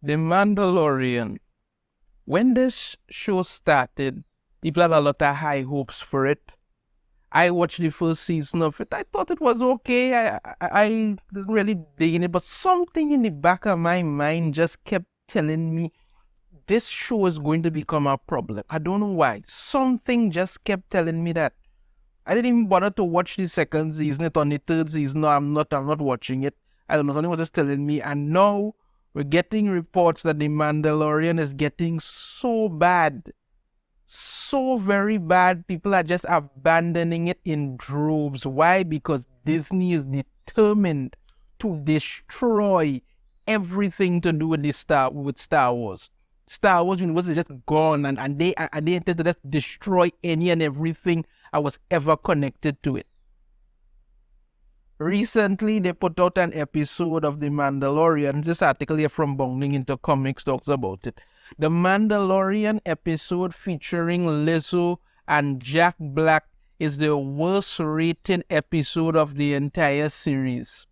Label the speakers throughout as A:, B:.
A: The Mandalorian. When this show started, people had a lot of high hopes for it. I watched the first season of it. I thought it was okay. I didn't really dig in it, but something in the back of my mind just kept telling me this show is going to become a problem. I don't know why. Something just kept telling me that. I didn't even bother to watch the second season. It on the third season. No, I'm not watching it. I don't know. Something was just telling me. And now we're getting reports that The Mandalorian is getting so bad. So very bad. People are just abandoning it in droves. Why? Because Disney is determined to destroy everything to do with Star Wars. Star Wars universe is just gone, and they intend to just destroy any and everything that was ever connected to it. Recently, they put out an episode of The Mandalorian. This article here from Bounding Into Comics talks about it. The Mandalorian episode featuring Lizzo and Jack Black is the worst rated episode of the entire series.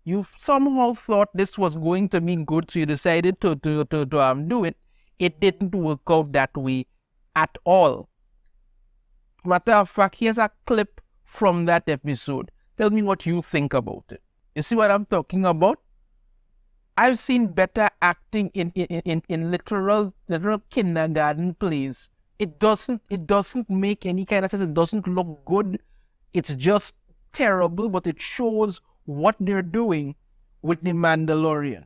A: You somehow thought this was going to be good, so you decided to do it. It didn't work out that way at all. Matter of fact, here's a clip from that episode. Tell me what you think about it. You see what I'm talking about? I've seen better acting in literal kindergarten plays. It doesn't make any kind of sense. It doesn't look good. It's just terrible, but it shows what they're doing with The Mandalorian.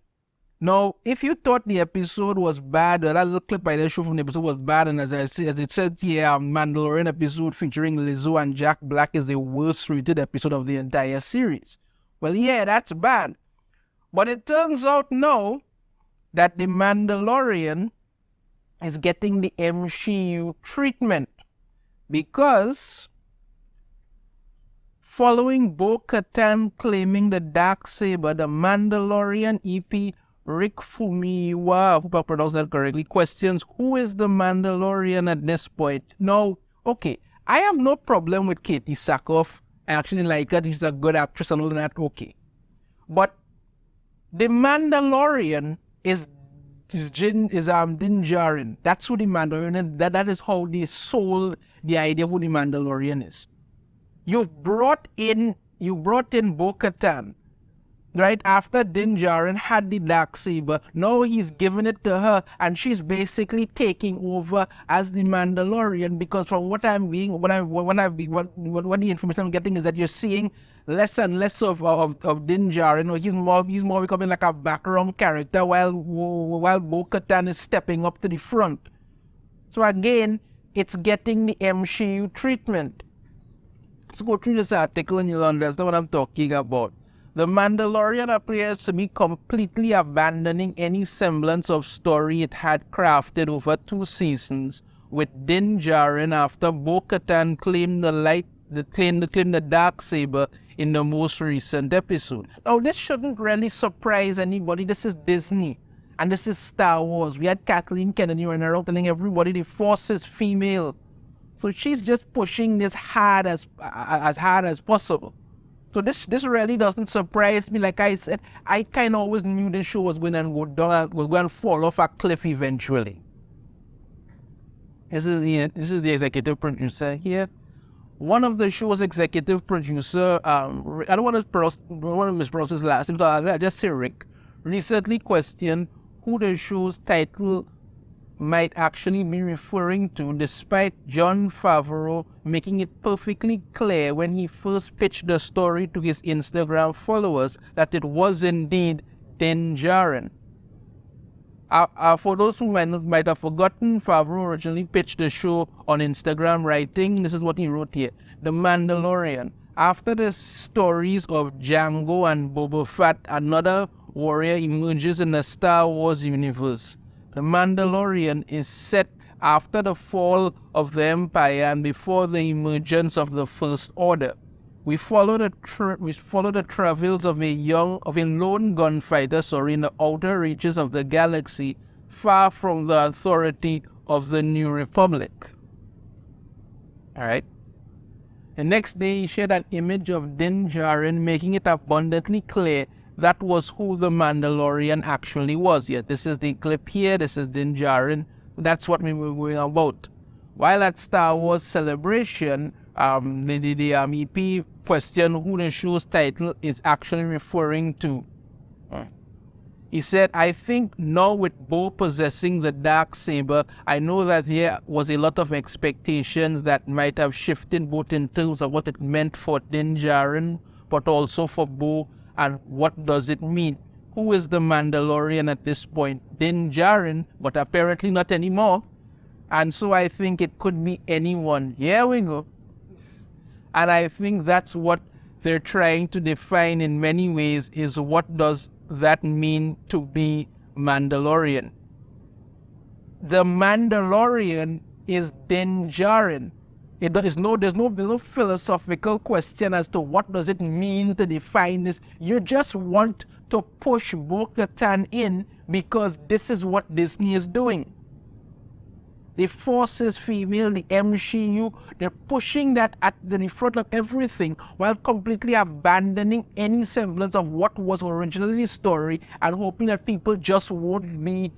A: Now, if you thought the episode was bad, or that little clip I just showed from the episode was bad, and as it said here, Mandalorian episode featuring Lizzo and Jack Black is the worst rated episode of the entire series. Well, yeah, that's bad. But it turns out now that The Mandalorian is getting the MCU treatment because following Bo-Katan claiming the Darksaber, the Mandalorian EP Rick Fumiwa, I hope I pronounced that correctly, questions who is the Mandalorian at this point. Now, okay, I have no problem with Katie Sackhoff. I actually like her. She's a good actress and all that, okay. But the Mandalorian is Din Djarin. That's who the Mandalorian is. That is how they sold the idea of who the Mandalorian is. You brought in Bo-Katan, right after Din Djarin had the Darksaber. Now he's giving it to her, and she's basically taking over as the Mandalorian. Because from what I'm being, what the information I'm getting is that you're seeing less and less of Din Djarin. He's more becoming like a background character, while Bo-Katan is stepping up to the front. So again, it's getting the MCU treatment. Let's go through this article and you'll understand what I'm talking about. The Mandalorian appears to be completely abandoning any semblance of story it had crafted over 2 seasons with Din Djarin after Bo-Katan claimed the Darksaber in the most recent episode. Now, this shouldn't really surprise anybody. This is Disney and this is Star Wars. We had Kathleen Kennedy running around telling everybody the Force is female. So she's just pushing this hard as possible. So this really doesn't surprise me. Like I said, I kind of always knew this show was going to go down, was going to fall off a cliff eventually. This is the executive producer here. One of the show's executive producer, I don't want to mispronounce his last name, so I'll just say Rick, recently questioned who the show's title might actually be referring to, despite Jon Favreau making it perfectly clear when he first pitched the story to his Instagram followers that it was indeed Din Djarin. For those who might have forgotten, Favreau originally pitched the show on Instagram, writing, this is what he wrote here: The Mandalorian. After the stories of Django and Boba Fett, another warrior emerges in the Star Wars universe. The Mandalorian is set after the fall of the Empire and before the emergence of the First Order. We follow the travels of a lone gunfighter, in the outer reaches of the galaxy, far from the authority of the New Republic. Alright. The next day, he shared an image of Din Djarin, making it abundantly clear that was who the Mandalorian actually was. Yeah, this is the clip here. This is Din Djarin. That's what we were going about. While at Star Wars Celebration, the EP questioned who the show's title is actually referring to. He said, I think now with Bo possessing the dark saber, I know that there was a lot of expectations that might have shifted both in terms of what it meant for Din Djarin, but also for Bo, and what does it mean? Who is the Mandalorian at this point? Din Djarin, but apparently not anymore. And so I think it could be anyone. Here we go. And I think that's what they're trying to define in many ways, is what does that mean to be Mandalorian. The Mandalorian is Din Djarin. There's no philosophical question as to what does it mean to define this. You just want to push Bo-Katan in because this is what Disney is doing. The Force is female, the MCU, they're pushing that at the front of everything while completely abandoning any semblance of what was originally the story and hoping that people just won't be,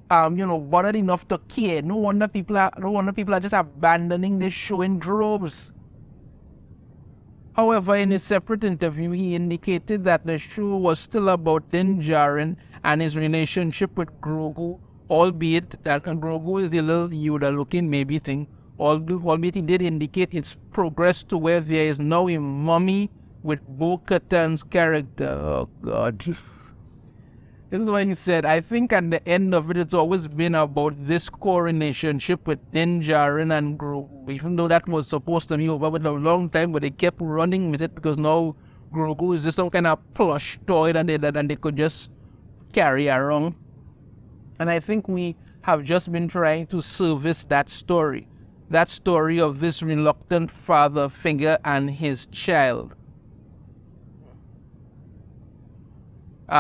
A: bothered enough to care. No wonder people are just abandoning this show in droves. However, in a separate interview, he indicated that the show was still about Din Djarin and his relationship with Grogu, albeit that Grogu is the little Yoda-looking maybe thing, albeit he did indicate its progress to where there is now a mummy with Bo-Katan's character. Oh, God. This is what he said. I think at the end of it, it's always been about this core relationship with Din Djarin and Grogu, even though that was supposed to be over with a long time, but they kept running with it because now Grogu is just some kind of plush toy that they could just carry around. And I think we have just been trying to service that story of this reluctant father figure and his child.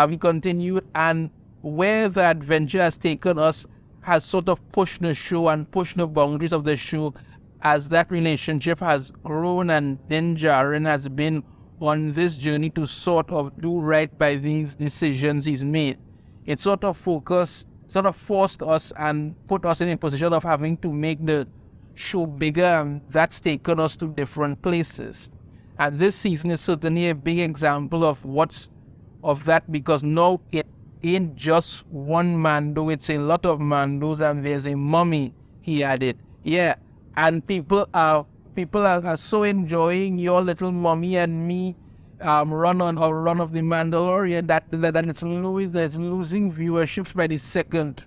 A: We continued, and where the adventure has taken us has sort of pushed the show and pushed the boundaries of the show as that relationship has grown, and Din Djarin has been on this journey to sort of do right by these decisions he's made. It sort of forced us and put us in a position of having to make the show bigger, and that's taken us to different places. And this season is certainly a big example of that, because now it ain't just one Mando, it's a lot of Mandos, and there's a mummy, he added. Yeah, and people are so enjoying your little mummy and me run of the Mandalorian that it's losing viewerships by the second.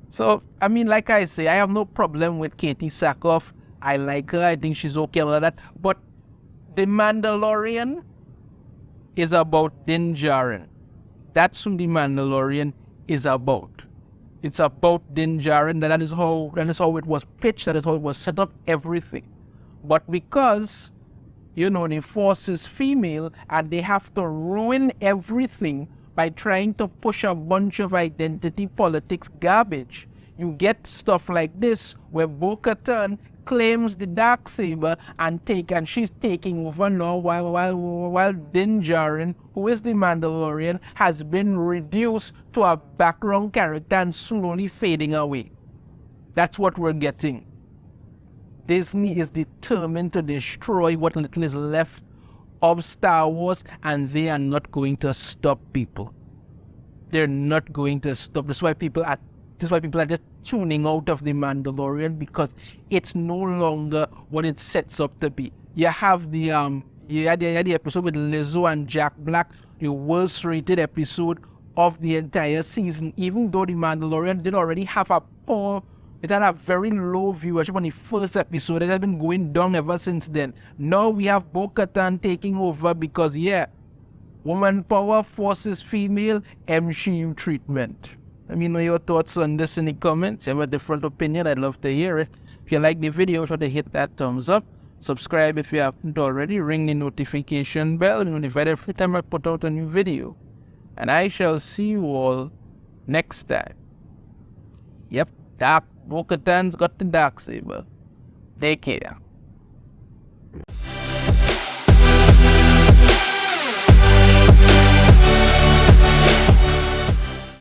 A: So, I mean, like I say, I have no problem with Katie Sackhoff. I like her. I think she's okay with that. But the Mandalorian is about Din Djarin. That's who the Mandalorian is about. It's about Din Djarin. That is how it was pitched. That is how it was set up. Everything. But because, the Force is female and they have to ruin everything by trying to push a bunch of identity politics garbage, you get stuff like this where Bo-Katan claims the Darksaber and she's taking over now while Din Djarin, who is the Mandalorian, has been reduced to a background character and slowly fading away. That's what we're getting. Disney is determined to destroy what little is left of Star Wars, and they are not going to stop people. They're not going to stop. That's why people are just tuning out of the Mandalorian, because it's no longer what it sets up to be. You have the episode with Lizzo and Jack Black, the worst rated episode of the entire season, even though the Mandalorian did already have it had a very low viewership on the first episode. It has been going down ever since then. Now we have Bo-Katan taking over because, woman power, Force is female, MCU treatment. Let me know your thoughts on this in the comments. If you have a different opinion, I'd love to hear it. If you like the video, try to hit that thumbs up. Subscribe if you haven't already. Ring the notification bell and be notified every time I put out a new video. And I shall see you all next time. Yep, Bo-Katan's got the Darksaber. Take care.